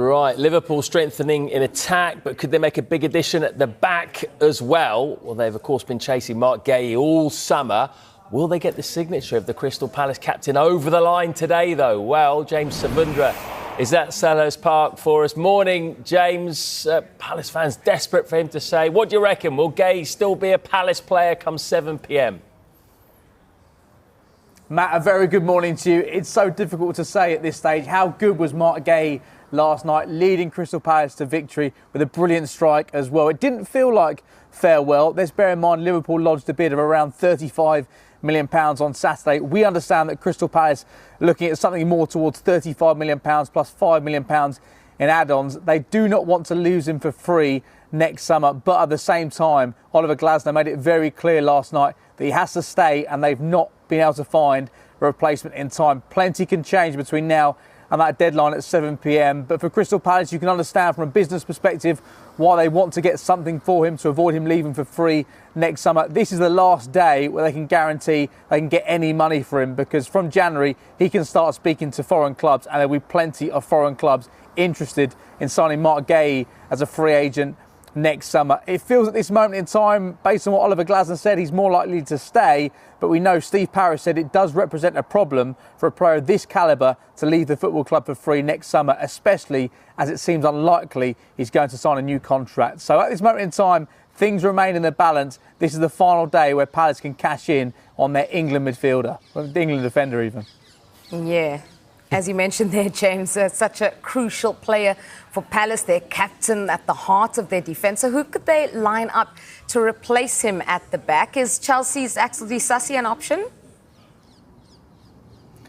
Right, Liverpool strengthening in attack, but could they make a big addition at the back as well? Well, they've, of course, been chasing Mark Gay all summer. Will they get the signature of the Crystal Palace captain over the line today, though? Well, James Savundra is at Selhurst Park for us. Morning, James. Palace fans desperate for him to say. What do you reckon? Will Gay still be a Palace player come 7 p.m? Matt, a very good morning to you. It's so difficult to say at this stage. How good was Mark Gay last night, leading Crystal Palace to victory with a brilliant strike as well? It didn't feel like farewell. Let's bear in mind Liverpool lodged a bid of around £35 million on Saturday. We understand that Crystal Palace are looking at something more towards £35 million plus £5 million in add-ons. They do not want to lose him for free next summer, but at the same time, Oliver Glasner made it very clear last night that he has to stay, and they've not been able to find a replacement in time. Plenty can change between now and that deadline at 7 p.m. But for Crystal Palace, you can understand from a business perspective why they want to get something for him to avoid him leaving for free next summer. This is the last day where they can guarantee they can get any money for him, because from January he can start speaking to foreign clubs, and there'll be plenty of foreign clubs interested in signing Mark Gay as a free agent next summer. It feels at this moment in time, based on what Oliver Glasner said, he's more likely to stay, but we know Steve Parrish said it does represent a problem for a player of this calibre to leave the football club for free next summer, especially as it seems unlikely he's going to sign a new contract. So at this moment in time, things remain in the balance. This is the final day where Palace can cash in on their England midfielder, the England defender even. Yeah. As you mentioned there, James, such a crucial player for Palace, their captain at the heart of their defence. So who could they line up to replace him at the back? Is Chelsea's Axel Disasi an option?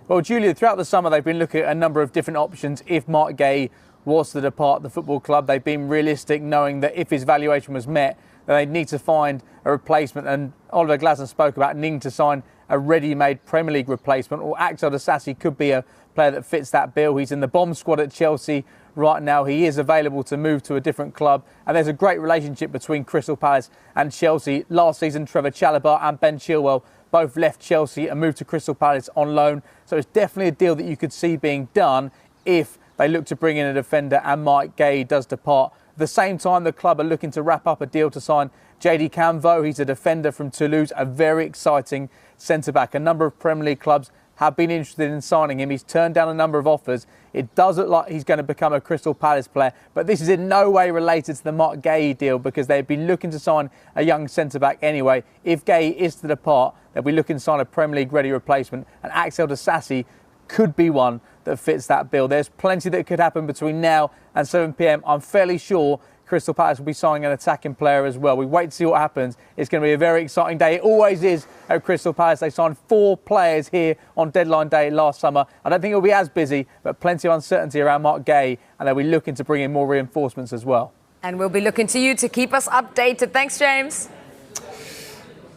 Well, Julia, throughout the summer, they've been looking at a number of different options. If Mark Gay was to depart the football club, they've been realistic, knowing that if his valuation was met, then they'd need to find a replacement. And Oliver Glasner spoke about needing to sign a ready-made Premier League replacement, or Axel Disasi could be a player that fits that bill. He's in the bomb squad at Chelsea right now. He is available to move to a different club, and there's a great relationship between Crystal Palace and Chelsea. Last season, Trevor Chalobah and Ben Chilwell both left Chelsea and moved to Crystal Palace on loan. So it's definitely a deal that you could see being done if they look to bring in a defender and Mark Gay does depart. At the same time, the club are looking to wrap up a deal to sign JD Camvo. He's a defender from Toulouse, a very exciting centre-back. A number of Premier League clubs have been interested in signing him. He's turned down a number of offers. It does look like he's going to become a Crystal Palace player, but this is in no way related to the Mark Gay deal, because they've been looking to sign a young centre-back anyway. If Gay is to depart, they'll be looking to sign a Premier League-ready replacement, and Axel Disasi could be one that fits that bill. There's plenty that could happen between now and 7 p.m. I'm fairly sure Crystal Palace will be signing an attacking player as well. We wait to see what happens. It's going to be a very exciting day. It always is at Crystal Palace. They signed 4 players here on deadline day last summer. I don't think it'll be as busy, but plenty of uncertainty around Mark Gay, and they'll be looking to bring in more reinforcements as well. And we'll be looking to you to keep us updated. Thanks, James.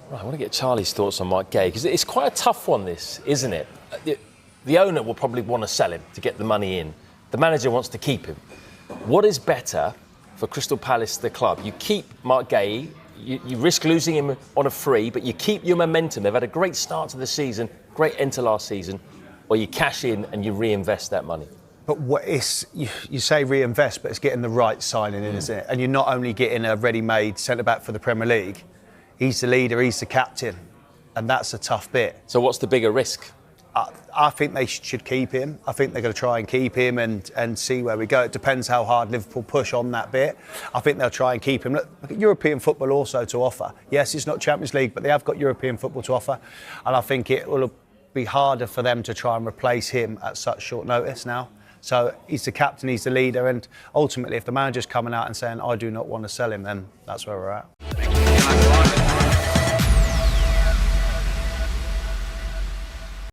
Right, I want to get Charlie's thoughts on Mark Gay, because it's quite a tough one, this, isn't it? The owner will probably want to sell him to get the money in. The manager wants to keep him. What is better for Crystal Palace, the club? You keep Mark Gay, you risk losing him on a free, but you keep your momentum. They've had a great start to the season, great end to last season, or you cash in and you reinvest that money. But what is, you say reinvest, but it's getting the right signing in, isn't it? And you're not only getting a ready-made centre-back for the Premier League, he's the leader, he's the captain, and that's a tough bit. So what's the bigger risk? I think they should keep him. I think they're going to try and keep him and see where we go. It depends how hard Liverpool push on that bit. I think they'll try and keep him. Look at European football also to offer. Yes, it's not Champions League, but they have got European football to offer. And I think it will be harder for them to try and replace him at such short notice now. So he's the captain, he's the leader. And ultimately, if the manager's coming out and saying, I do not want to sell him, then that's where we're at.